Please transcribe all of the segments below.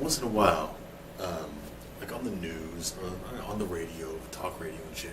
once in a while, like on the news or on the radio, talk radio and shit,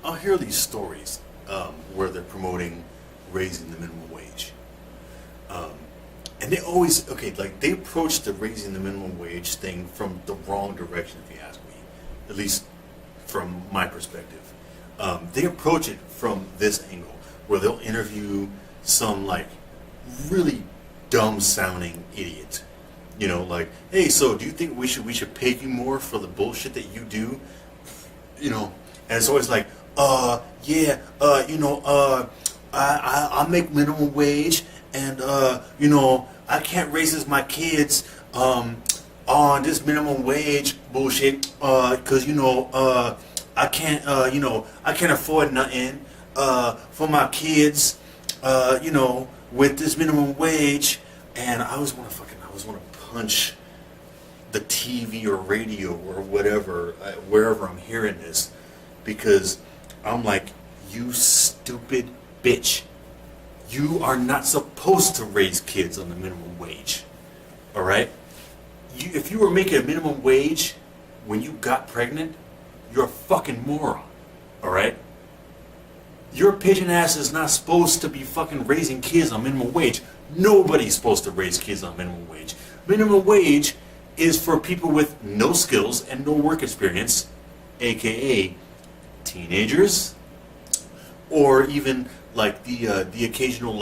I'll hear these stories where they're promoting raising the minimum wage. And they always, like they approach the raising the minimum wage thing from the wrong direction, if you ask me, at least from my perspective. They approach it from this angle, where they'll interview some like really dumb sounding idiot. You know, like, hey, so do you think we should pay you more for the bullshit that you do? You know, and it's always like, I make minimum wage, and I can't raise my kids on this minimum wage bullshit because I can't I can't afford nothing for my kids with this minimum wage. And I always want to punch the TV or radio or whatever wherever I'm hearing this, because I'm like, you stupid bitch. You are not supposed to raise kids on the minimum wage. All right? If you were making a minimum wage when you got pregnant, you're a fucking moron. All right? Your pigeon ass is not supposed to be fucking raising kids on minimum wage. Nobody's supposed to raise kids on minimum wage. Minimum wage is for people with no skills and no work experience, aka teenagers, or even like the occasional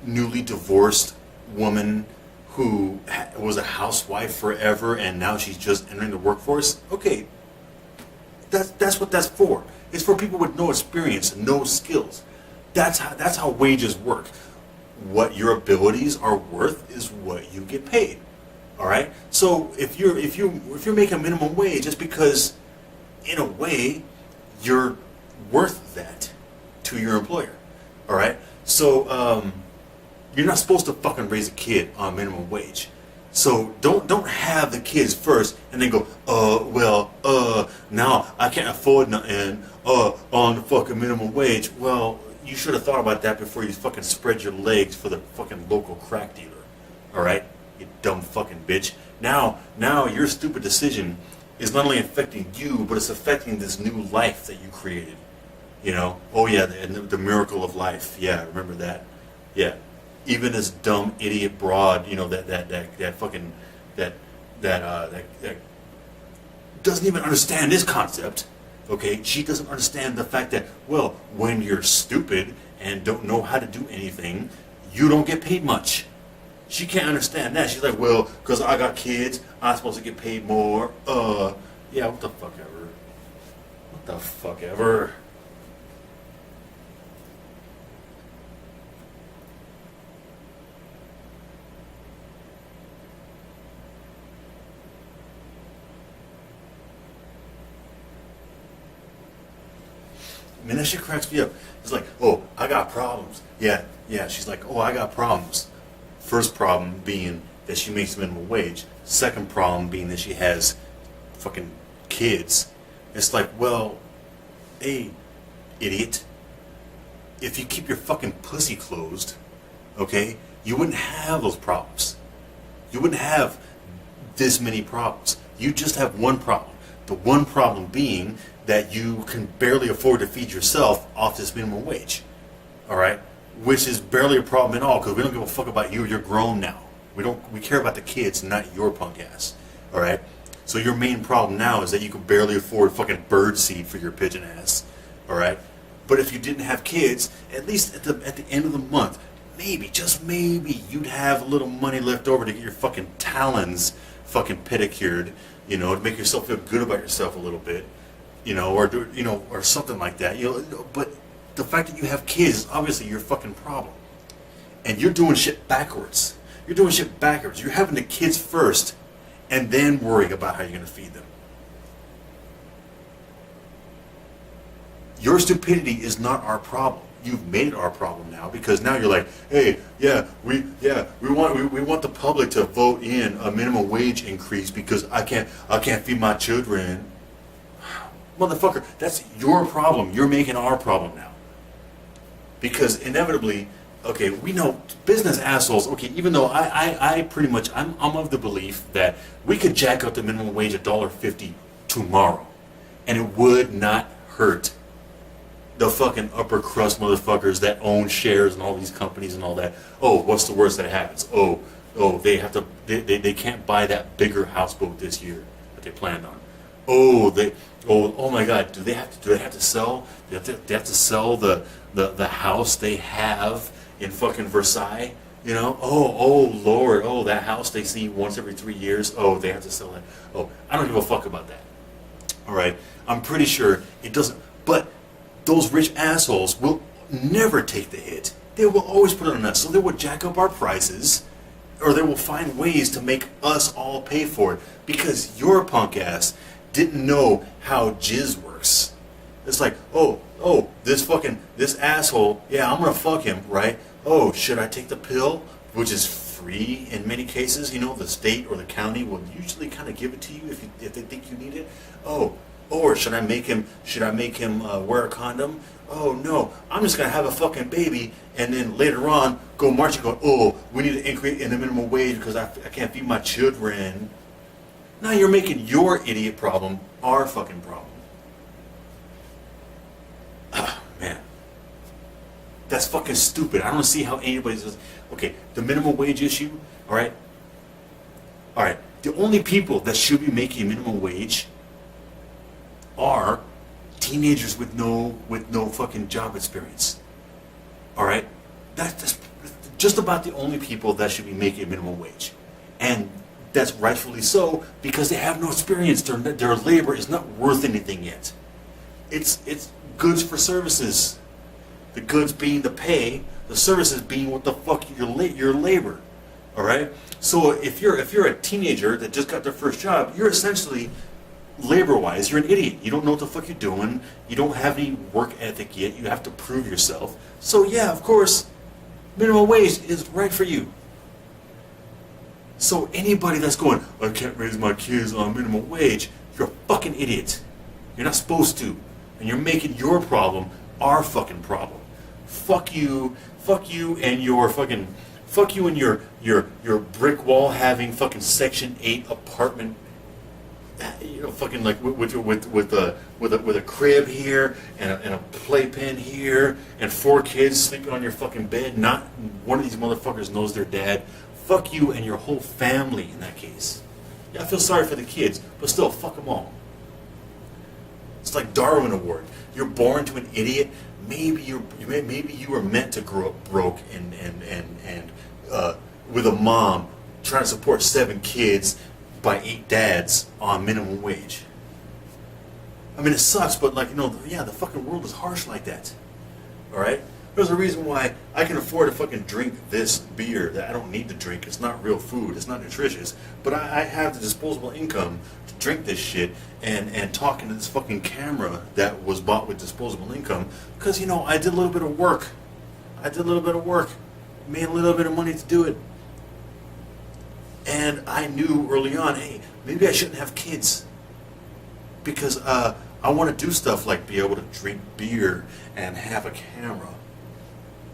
newly divorced woman who was a housewife forever and now she's just entering the workforce. Okay, that's what that's for. It's for people with no experience and no skills. That's how wages work. What your abilities are worth is what you get paid. All right. So if you're making minimum wage, just because in a way you're worth that to your employer. All right. So you're not supposed to fucking raise a kid on minimum wage. So don't have the kids first and then go, now I can't afford nothing on the fucking minimum wage. Well, you should have thought about that before you fucking spread your legs for the fucking local crack dealer. All right, you dumb fucking bitch. Now your stupid decision is not only affecting you, but it's affecting this new life that you created. You know? Oh yeah, the miracle of life. Yeah, remember that. Yeah. Even this dumb idiot broad, that doesn't even understand this concept. Okay, she doesn't understand the fact that, well, when you're stupid and don't know how to do anything, you don't get paid much. She can't understand that. She's like, well, because I got kids, I'm supposed to get paid more. Yeah, what the fuck ever. What the fuck ever. Man, that shit cracks me up. It's like, oh, I got problems. Yeah. She's like, oh, I got problems. First problem being that she makes minimum wage. Second problem being that she has fucking kids. It's like, well, hey, idiot. If you keep your fucking pussy closed, okay, you wouldn't have those problems. You wouldn't have this many problems. You just have one problem. The one problem being that you can barely afford to feed yourself off this minimum wage. All right? Which is barely a problem at all, because we don't give a fuck about you. You're grown now. We care about the kids, not your punk ass. All right? So your main problem now is that you can barely afford fucking bird seed for your pigeon ass. All right? But if you didn't have kids, at least at the end of the month, maybe, just maybe, you'd have a little money left over to get your fucking talons fucking pedicured, to make yourself feel good about yourself a little bit. Or something like that. But the fact that you have kids is obviously your fucking problem. And you're doing shit backwards. You're having the kids first, and then worrying about how you're going to feed them. Your stupidity is not our problem. You've made it our problem now, because now you're like, hey, we want the public to vote in a minimum wage increase because I can't feed my children. Motherfucker, that's your problem. You're making our problem now. Because inevitably, okay, we know business assholes. Okay, even though I pretty much I'm of the belief that we could jack up the minimum wage $1.50 tomorrow, and it would not hurt the fucking upper crust motherfuckers that own shares in all these companies and all that. Oh, what's the worst that happens? Oh, they have to they can't buy that bigger houseboat this year that they planned on. Oh my God, do they have to sell? They have to sell the house they have in fucking Versailles, you know? Oh Lord, that house they see once every 3 years. Oh, they have to sell that. Oh, I don't give a fuck about that. All right, I'm pretty sure it doesn't. But those rich assholes will never take the hit. They will always put it on us. So they will jack up our prices, or they will find ways to make us all pay for it because your punk ass didn't know how jizz works. It's like, this asshole, yeah, I'm gonna fuck him, right? Oh, should I take the pill, which is free in many cases? You know, the state or the county will usually kind of give it to you if they think you need it. Or should I make him wear a condom? Oh no, I'm just gonna have a fucking baby and then later on go marching going, oh, we need to increase in the minimum wage because I can't feed my children. Now you're making your idiot problem our fucking problem. Oh, man. That's fucking stupid. I don't see how anybody says, okay, the minimum wage issue, all right? The only people that should be making minimum wage are teenagers with no fucking job experience. All right, that's just about the only people that should be making minimum wage, and that's rightfully so because they have no experience. Their labor is not worth anything yet. It's goods for services. The goods being the pay, the services being what the fuck your labor. All right. So if you're a teenager that just got their first job, you're essentially labor-wise, you're an idiot. You don't know what the fuck you're doing. You don't have any work ethic yet. You have to prove yourself. So yeah, of course, minimum wage is right for you. So anybody that's going, I can't raise my kids on minimum wage, you're a fucking idiot. You're not supposed to. And you're making your problem our fucking problem. Fuck you and your fucking, fuck you and your brick wall having fucking Section 8 apartment, you know, fucking like with a crib here and a playpen here and 4 kids sleeping on your fucking bed. Not one of these motherfuckers knows their dad. Fuck you and your whole family in that case. Yeah, I feel sorry for the kids, but still, fuck them all. It's like Darwin Award. You're born to an idiot. Maybe you were meant to grow up broke and with a mom trying to support 7 kids by 8 dads on minimum wage. I mean, it sucks, but like, you know, yeah, the fucking world is harsh like that. All right? There's a reason why I can afford to fucking drink this beer that I don't need to drink. It's not real food. It's not nutritious. But I have the disposable income to drink this shit and talk into this fucking camera that was bought with disposable income because, you know, I did a little bit of work. Made a little bit of money to do it. And I knew early on, hey, maybe I shouldn't have kids because I want to do stuff like be able to drink beer and have a camera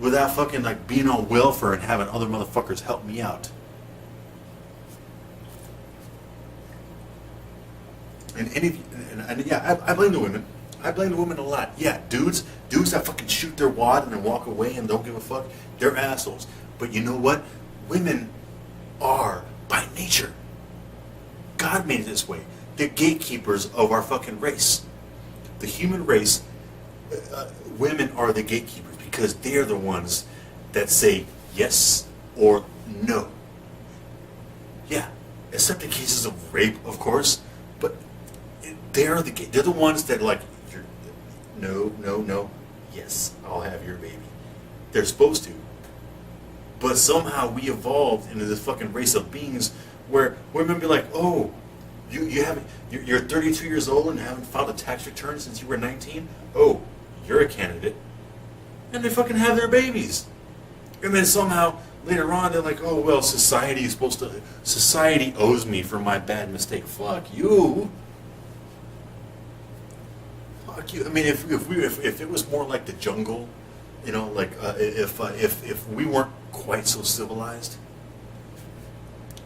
without fucking like being on welfare and having other motherfuckers help me out. And yeah, I blame the women. I blame the women a lot. Yeah, dudes that fucking shoot their wad and then walk away and don't give a fuck, they're assholes. But you know what? Women are, by nature, God made it this way. They're gatekeepers of our fucking race. The human race, women are the gatekeepers because they're the ones that say yes or no. Yeah, except in cases of rape, of course. But they're the ones that like, no, yes, I'll have your baby. They're supposed to. But somehow we evolved into this fucking race of beings where women be like, oh, you're 32 years old and haven't filed a tax return since you were 19? Oh, you're a candidate. And they fucking have their babies. And then somehow later on they're like, oh, well, society owes me for my bad mistake. Fuck you. Fuck you. I mean, if it was more like the jungle, You know, like if we weren't quite so civilized,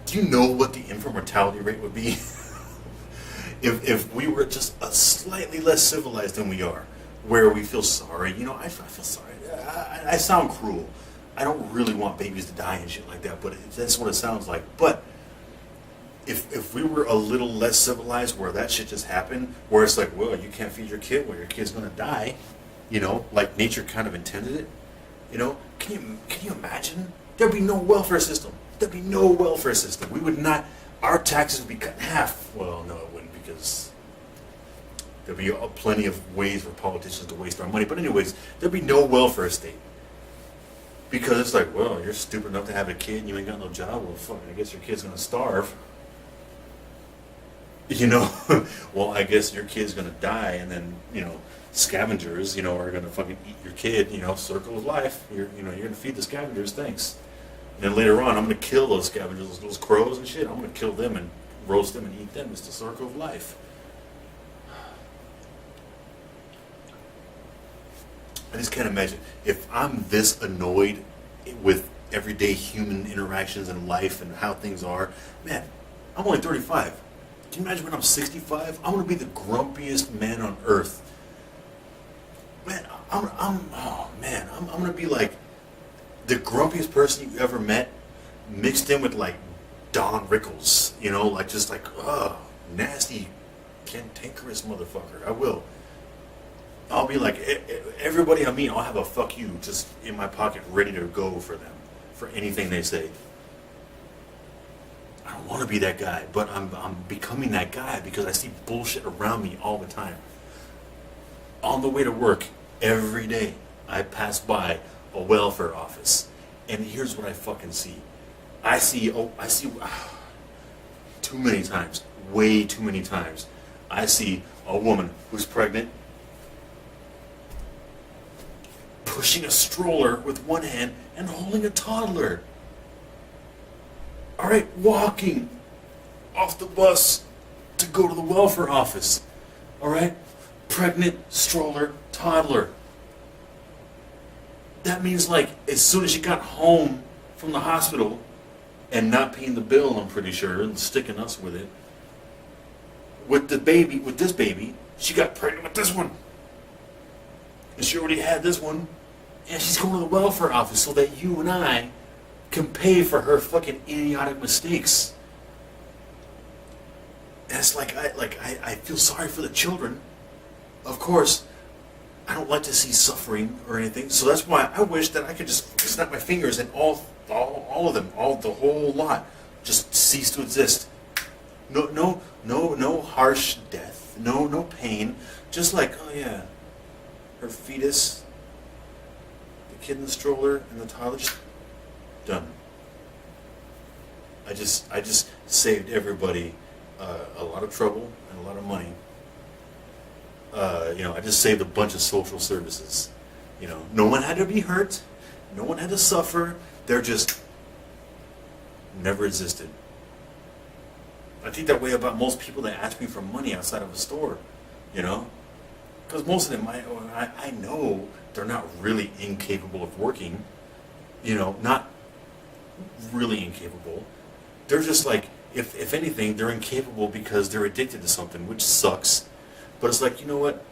do you know what the infant mortality rate would be? If we were just a slightly less civilized than we are, where we feel sorry. You know, I feel sorry. I sound cruel. I don't really want babies to die and shit like that, but that's what it sounds like. But if we were a little less civilized, where that shit just happened, where it's like, well, you can't feed your kid, well, your kid's gonna die. You know, like nature kind of intended it. You know, can you imagine? There'd be no welfare system. There'd be no welfare system. We would not. Our taxes would be cut in half. Well, no, it wouldn't, because there'd be plenty of ways for politicians to waste our money. But anyways, there'd be no welfare state. Because it's like, well, you're stupid enough to have a kid and you ain't got no job. Well, fuck, I guess your kid's gonna starve. You know, well, I guess your kid's gonna die, and then, you know, scavengers, you know, are gonna fucking eat your kid. You know, circle of life. You're gonna feed the scavengers. Thanks. And then later on, I'm gonna kill those scavengers, those crows and shit. I'm gonna kill them and roast them and eat them. It's the circle of life. I just can't imagine if I'm this annoyed with everyday human interactions and life and how things are. Man, I'm only 35. Can you imagine when I'm 65? I'm gonna be the grumpiest man on earth. Man, I'm gonna be like the grumpiest person you ever met, mixed in with like Don Rickles. You know, like just like nasty, cantankerous motherfucker. I will. I'll be like, everybody I meet, I'll have a fuck you just in my pocket ready to go for them, for anything they say. I don't want to be that guy, but I'm becoming that guy because I see bullshit around me all the time. On the way to work, every day, I pass by a welfare office, and here's what I fucking see. I see too many times, way too many times, I see a woman who's pregnant, pushing a stroller with one hand and holding a toddler. All right, walking off the bus to go to the welfare office. All right, pregnant, stroller, toddler. That means like as soon as she got home from the hospital and not paying the bill, I'm pretty sure, and sticking us with it, with this baby, she got pregnant with this one. And she already had this one. And she's going to the welfare office so that you and I can pay for her fucking idiotic mistakes. And it's like I feel sorry for the children. Of course, I don't like to see suffering or anything. So that's why I wish that I could just snap my fingers and all of them, the whole lot, just cease to exist. No harsh death. No pain. Just like, oh yeah, her fetus, the kid in the stroller, and the toddler, just done. I just saved everybody a lot of trouble and a lot of money. I just saved a bunch of social services. You know, no one had to be hurt, no one had to suffer. They're just never existed. I think that way about most people that ask me for money outside of a store. You know, because most of them, I know they're not really incapable of working. You know, not really incapable. They're just like, if anything, they're incapable because they're addicted to something, which sucks. But it's like, you know what?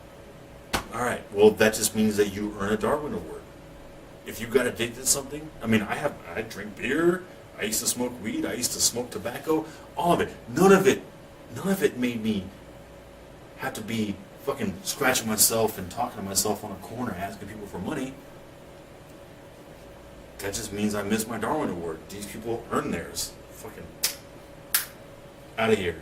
All right, well, that just means that you earn a Darwin Award. If you got addicted to something, I mean, I drink beer, I used to smoke weed, I used to smoke tobacco, all of it. None of it made me have to be fucking scratching myself and talking to myself on a corner asking people for money. That just means I missed my Darwin Award. These people earn theirs. Fucking out of here.